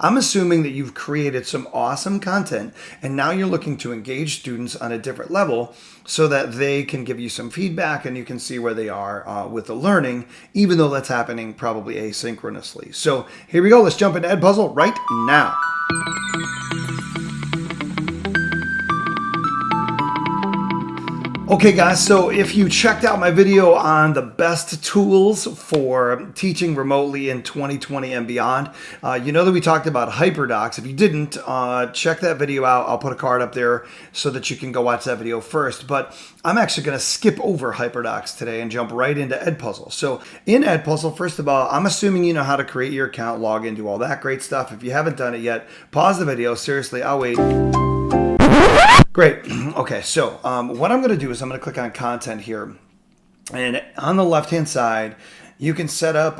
I'm assuming that you've created some awesome content and now you're looking to engage students on a different level so that they can give you some feedback and you can see where they are with the learning, even though that's happening probably asynchronously. So here we go. Let's jump into Edpuzzle right now. Okay guys, so if you checked out my video on the best tools for teaching remotely in 2020 and beyond, you know that we talked about HyperDocs. If you didn't, check that video out. I'll put a card up there so that you can go watch that video first. But I'm actually going to skip over HyperDocs today and jump right into Edpuzzle. So in Edpuzzle, first of all, I'm assuming you know how to create your account, log in, do all that great stuff. If you haven't done it yet, pause the video. Seriously, I'll wait. Great. Okay, so what I'm going to do is I'm going to click on content here. And on the left-hand side, you can set up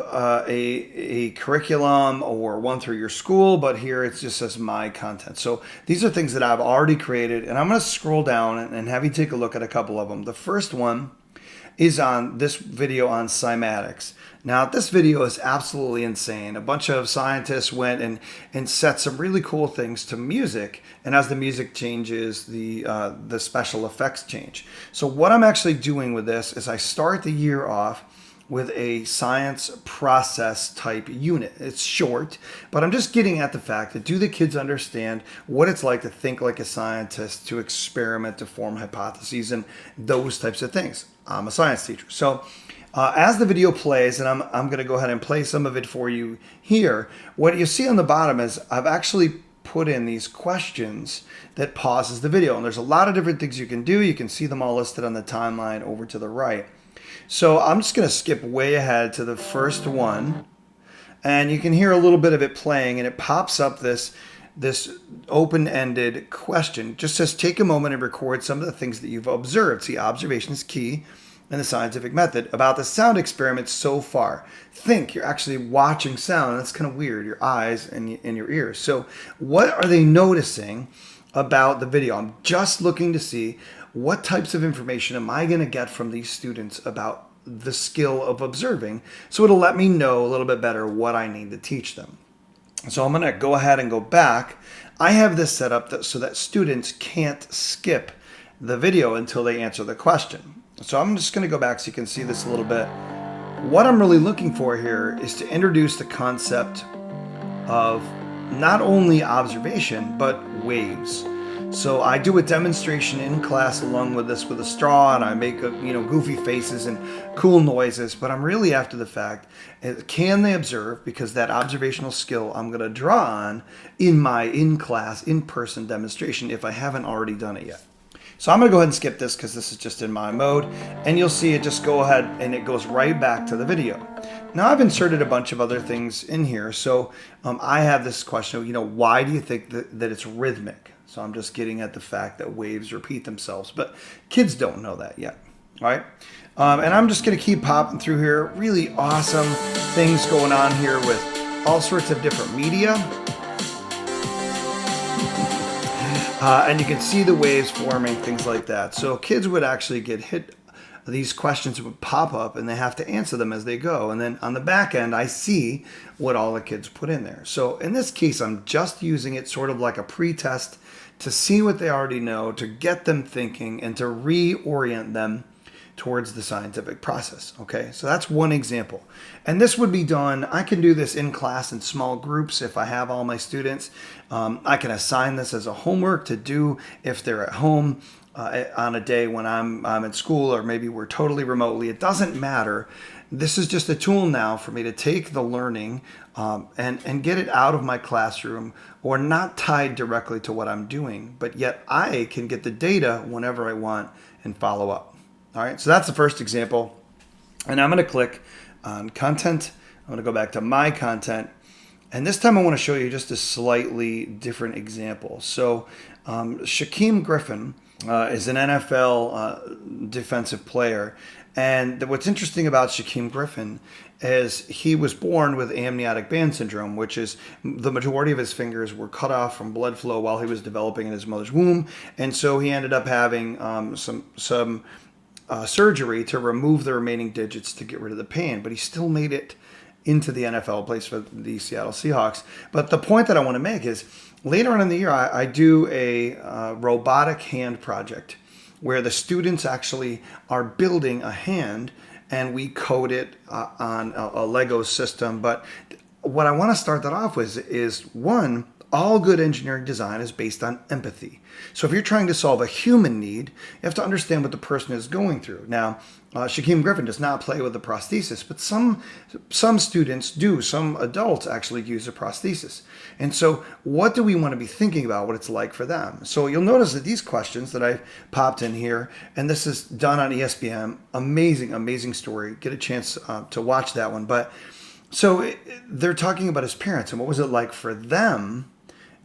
a curriculum or one through your school, but here it just says my content. So these are things that I've already created, and I'm going to scroll down and have you take a look at a couple of them. The first one is on this video on cymatics. Now, this video is absolutely insane. A bunch of scientists went and set some really cool things to music, and as the music changes, the special effects change. So what I'm actually doing with this is I start the year off with a science process type unit. It's short, but I'm just getting at the fact that do the kids understand what it's like to think like a scientist, to experiment, to form hypotheses, and those types of things. I'm a science teacher. So as the video plays, and I'm going to go ahead and play some of it for you here, what you see on the bottom is I've actually put in these questions that pauses the video. And there's a lot of different things you can do. You can see them all listed on the timeline over to the right. So I'm just going to skip way ahead to the first one. And you can hear a little bit of it playing, and it pops up this open-ended question. It just says, take a moment and record some of the things that you've observed. See, observation is key in the scientific method about the sound experiment so far. Think you're actually watching sound. That's kind of weird, your eyes and your ears. So what are they noticing about the video? I'm just looking to see what types of information am I going to get from these students about the skill of observing, so it'll let me know a little bit better what I need to teach them. So I'm going to go ahead and go back. I have this set up so that students can't skip the video until they answer the question. So I'm just going to go back so you can see this a little bit. What I'm really looking for here is to introduce the concept of not only observation, but waves. So I do a demonstration in class along with this with a straw, and I make goofy faces and cool noises, but I'm really after the fact, can they observe? Because that observational skill I'm going to draw on in my in-class, in-person demonstration if I haven't already done it yet. So I'm going to go ahead and skip this because this is just in my mode, and you'll see it just go ahead and it goes right back to the video. Now I've inserted a bunch of other things in here. So I have this question, why do you think that it's rhythmic? So I'm just getting at the fact that waves repeat themselves, but kids don't know that yet, all right? And I'm just going to keep popping through here. Really awesome things going on here with all sorts of different media. And you can see the waves forming, things like that. So kids would actually get hit. These questions would pop up and they have to answer them as they go. And then on the back end, I see what all the kids put in there. So in this case, I'm just using it sort of like a pre-test to see what they already know, to get them thinking and to reorient them towards the scientific process. Okay, so that's one example. And this would be done, I can do this in class in small groups if I have all my students. I can assign this as a homework to do if they're at home on a day when I'm at school, or maybe we're totally remotely. It doesn't matter. This is just a tool now for me to take the learning and get it out of my classroom, or not tied directly to what I'm doing, but yet I can get the data whenever I want and follow up. All right, so that's the first example. And I'm going to click on content. I'm going to go back to my content. And this time I want to show you just a slightly different example. So Shaquem Griffin is an NFL defensive player. And what's interesting about Shaquem Griffin is he was born with amniotic band syndrome, which is the majority of his fingers were cut off from blood flow while he was developing in his mother's womb. And so he ended up having some surgery to remove the remaining digits to get rid of the pain, but he still made it into the NFL, plays for the Seattle Seahawks. But the point that I want to make is later on in the year, I do a robotic hand project where the students actually are building a hand and we code it on a Lego system. But what I want to start that off with is one, all good engineering design is based on empathy. So if you're trying to solve a human need, you have to understand what the person is going through. Now, Shaquem Griffin does not play with a prosthesis, but some students do. Some adults actually use a prosthesis. And so what do we want to be thinking about, what it's like for them? So you'll notice that these questions that I've popped in here, and this is done on ESPN, amazing, amazing story. Get a chance to watch that one. But so they're talking about his parents and what was it like for them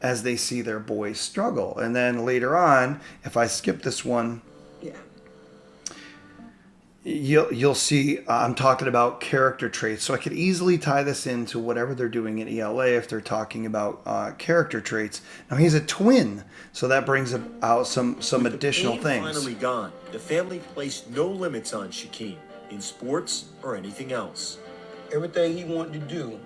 as they see their boy struggle. And then later on, if I skip this one, you'll see I'm talking about character traits. So I could easily tie this into whatever they're doing in ELA if they're talking about character traits. Now he's a twin, so that brings out some additional things. Finally gone, the family placed no limits on Shaquem in sports or anything else. Everything he wanted to do,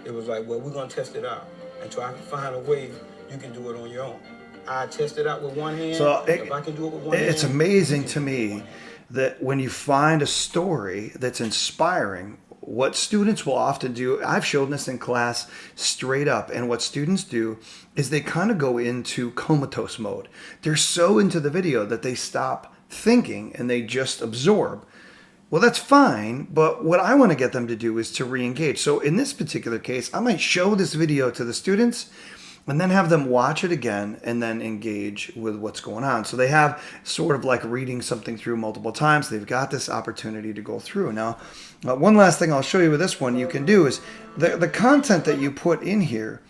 it was like, well, we're going to test it out. Until I can find a way you can do it on your own. I test it out with one hand. So if I can do it with one hand. It's amazing to me that when you find a story that's inspiring, what students will often do, I've shown this in class straight up, and what students do is they kind of go into comatose mode. They're so into the video that they stop thinking and they just absorb. Well, that's fine, but what I want to get them to do is to re-engage. So in this particular case, I might show this video to the students and then have them watch it again and then engage with what's going on. So they have sort of like reading something through multiple times. They've got this opportunity to go through. Now, one last thing I'll show you with this one you can do is the content that you put in here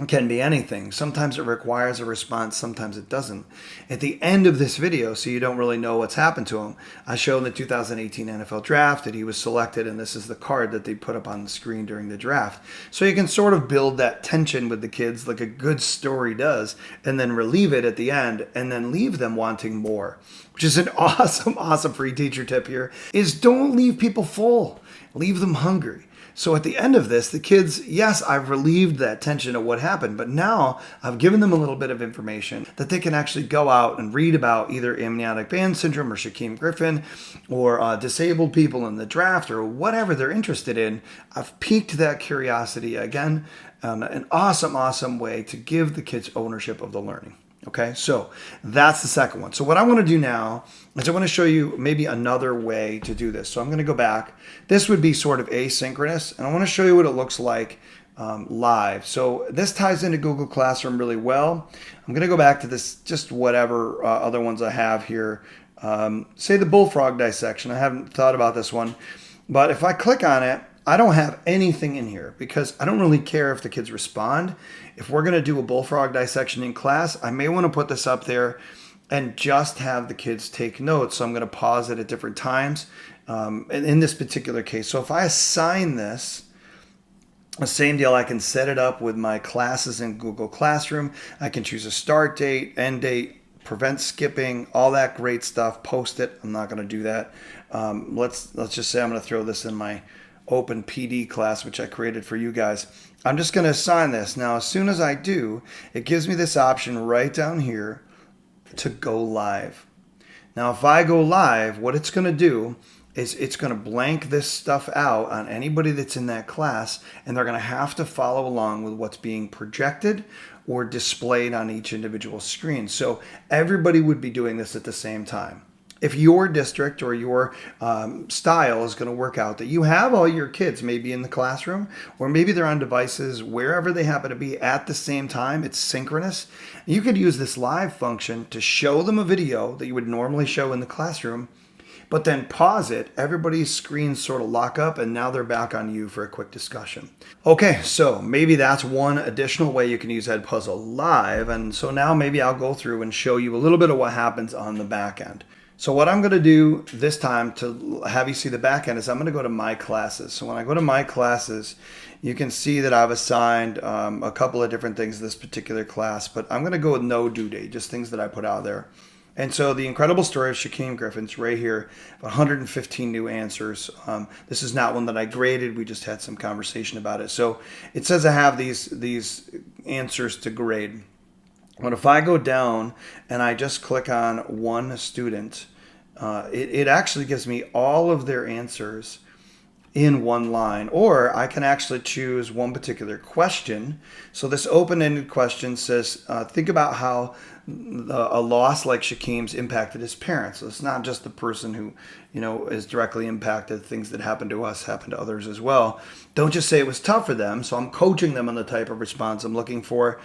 can be anything. Sometimes it requires a response, sometimes it doesn't. At the end of this video, so you don't really know what's happened to him, I show in the 2018 NFL draft that he was selected, and this is the card that they put up on the screen during the draft. So you can sort of build that tension with the kids like a good story does, and then relieve it at the end, and then leave them wanting more, which is an awesome free teacher tip here, is don't leave people full. Leave them hungry. So at the end of this, the kids, yes, I've relieved that tension of what happened, but now I've given them a little bit of information that they can actually go out and read about either amniotic band syndrome or Shaquem Griffin or disabled people in the draft or whatever they're interested in. I've piqued that curiosity again, an awesome way to give the kids ownership of the learning. Okay, so that's the second one. So what I want to do now is I want to show you maybe another way to do this. So I'm going to go back. This would be sort of asynchronous, and I want to show you what it looks like live. So this ties into Google Classroom really well. I'm going to go back to this, just whatever other ones I have here. Say the bullfrog dissection. I haven't thought about this one, but if I click on it, I don't have anything in here because I don't really care if the kids respond. If we're going to do a bullfrog dissection in class, I may want to put this up there and just have the kids take notes. So I'm going to pause it at different times in this particular case. So if I assign this, the same deal, I can set it up with my classes in Google Classroom. I can choose a start date, end date, prevent skipping, all that great stuff, post it. I'm not going to do that. Let's just say I'm going to throw this in my open PD class, which I created for you guys. I'm just going to assign this. Now, as soon as I do, it gives me this option right down here to go live. Now, if I go live, what it's going to do is it's going to blank this stuff out on anybody that's in that class, and they're going to have to follow along with what's being projected or displayed on each individual screen. So everybody would be doing this at the same time. If your district or your style is going to work out that you have all your kids maybe in the classroom or maybe they're on devices wherever they happen to be at the same time, it's synchronous. You could use this live function to show them a video that you would normally show in the classroom, but then pause it, everybody's screens sort of lock up, and now they're back on you for a quick discussion. Okay, so maybe that's one additional way you can use Edpuzzle live, and so now maybe I'll go through and show you a little bit of what happens on the back end. So what I'm going to do this time to have you see the back end is I'm going to go to My Classes. So when I go to My Classes, you can see that I've assigned a couple of different things to this particular class, but I'm going to go with no due date, just things that I put out there. And so the incredible story of Shaquem Griffin's right here, 115 new answers. This is not one that I graded. We just had some conversation about it. So it says I have these answers to grade. But if I go down and I just click on one student, it actually gives me all of their answers in one line, or I can actually choose one particular question. So this open-ended question says, think about how a loss like Shaquem's impacted his parents. So it's not just the person who, is directly impacted. Things that happen to us happen to others as well. Don't just say it was tough for them. So I'm coaching them on the type of response I'm looking for.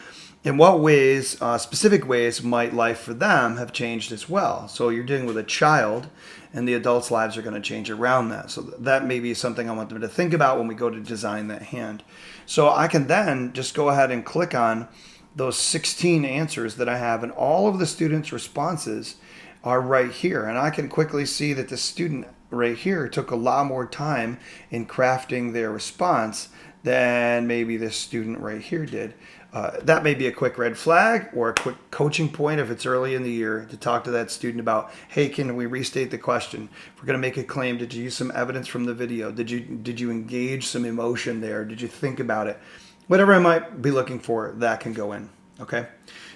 In what ways, specific ways, might life for them have changed as well? So you're dealing with a child, and the adults' lives are going to change around that. So that may be something I want them to think about when we go to design that hand. So I can then just go ahead and click on those 16 answers that I have, and all of the students' responses are right here. And I can quickly see that the student right here took a lot more time in crafting their response than maybe this student right here did. That may be a quick red flag or a quick coaching point if it's early in the year to talk to that student about, hey, can we restate the question? If we're going to make a claim, did you use some evidence from the video? Did you engage some emotion there? Did you think about it? Whatever I might be looking for, that can go in. Okay.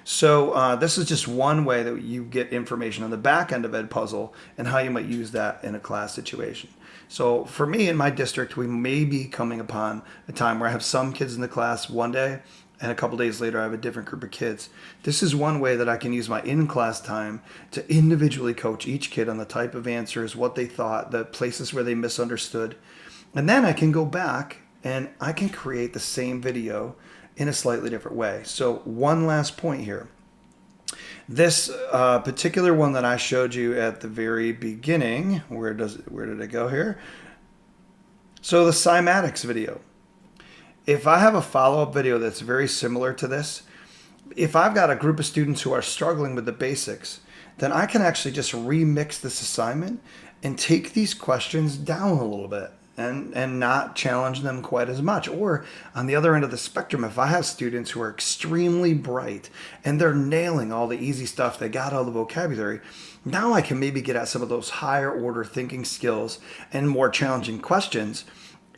So this is just one way that you get information on the back end of Edpuzzle and how you might use that in a class situation. So for me in my district, we may be coming upon a time where I have some kids in the class one day, and a couple days later I have a different group of kids. This is one way that I can use my in-class time to individually coach each kid on the type of answers, what they thought, the places where they misunderstood. And then I can go back and I can create the same video in a slightly different way. So one last point here. This particular one that I showed you at the very beginning, where did it go here? So the cymatics video. If I have a follow-up video that's very similar to this, if I've got a group of students who are struggling with the basics, then I can actually just remix this assignment and take these questions down a little bit and not challenge them quite as much. Or on the other end of the spectrum, if I have students who are extremely bright and they're nailing all the easy stuff, they got all the vocabulary, now I can maybe get at some of those higher order thinking skills and more challenging questions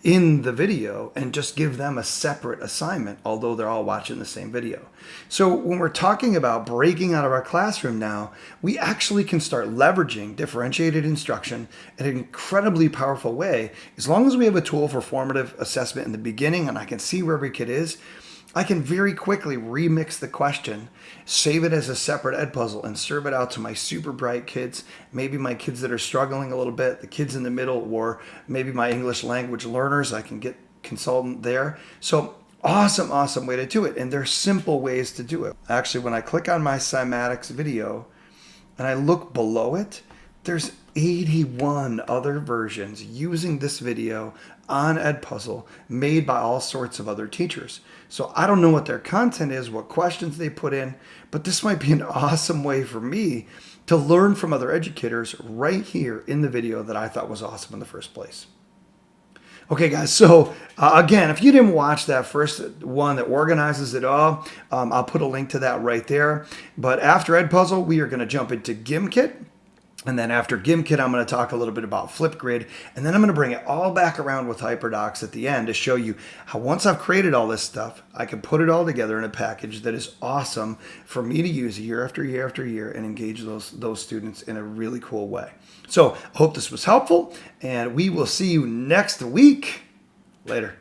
in the video and just give them a separate assignment, although they're all watching the same video. So when we're talking about breaking out of our classroom now, we actually can start leveraging differentiated instruction in an incredibly powerful way. As long as we have a tool for formative assessment in the beginning and I can see where every kid is, I can very quickly remix the question, save it as a separate Edpuzzle, and serve it out to my super bright kids, maybe my kids that are struggling a little bit, the kids in the middle, or maybe my English language learners. I can get consultant there. So awesome, awesome way to do it. And there's simple ways to do it. Actually, when I click on my cymatics video and I look below it, there's 81 other versions using this video on Edpuzzle made by all sorts of other teachers. So I don't know what their content is, what questions they put in, but this might be an awesome way for me to learn from other educators right here in the video that I thought was awesome in the first place. Okay, guys, so again, if you didn't watch that first one that organizes it all, I'll put a link to that right there. But after Edpuzzle, we are going to jump into GimKit. And then after GimKit, I'm going to talk a little bit about Flipgrid. And then I'm going to bring it all back around with HyperDocs at the end to show you how once I've created all this stuff, I can put it all together in a package that is awesome for me to use year after year after year and engage those students in a really cool way. So I hope this was helpful, and we will see you next week. Later.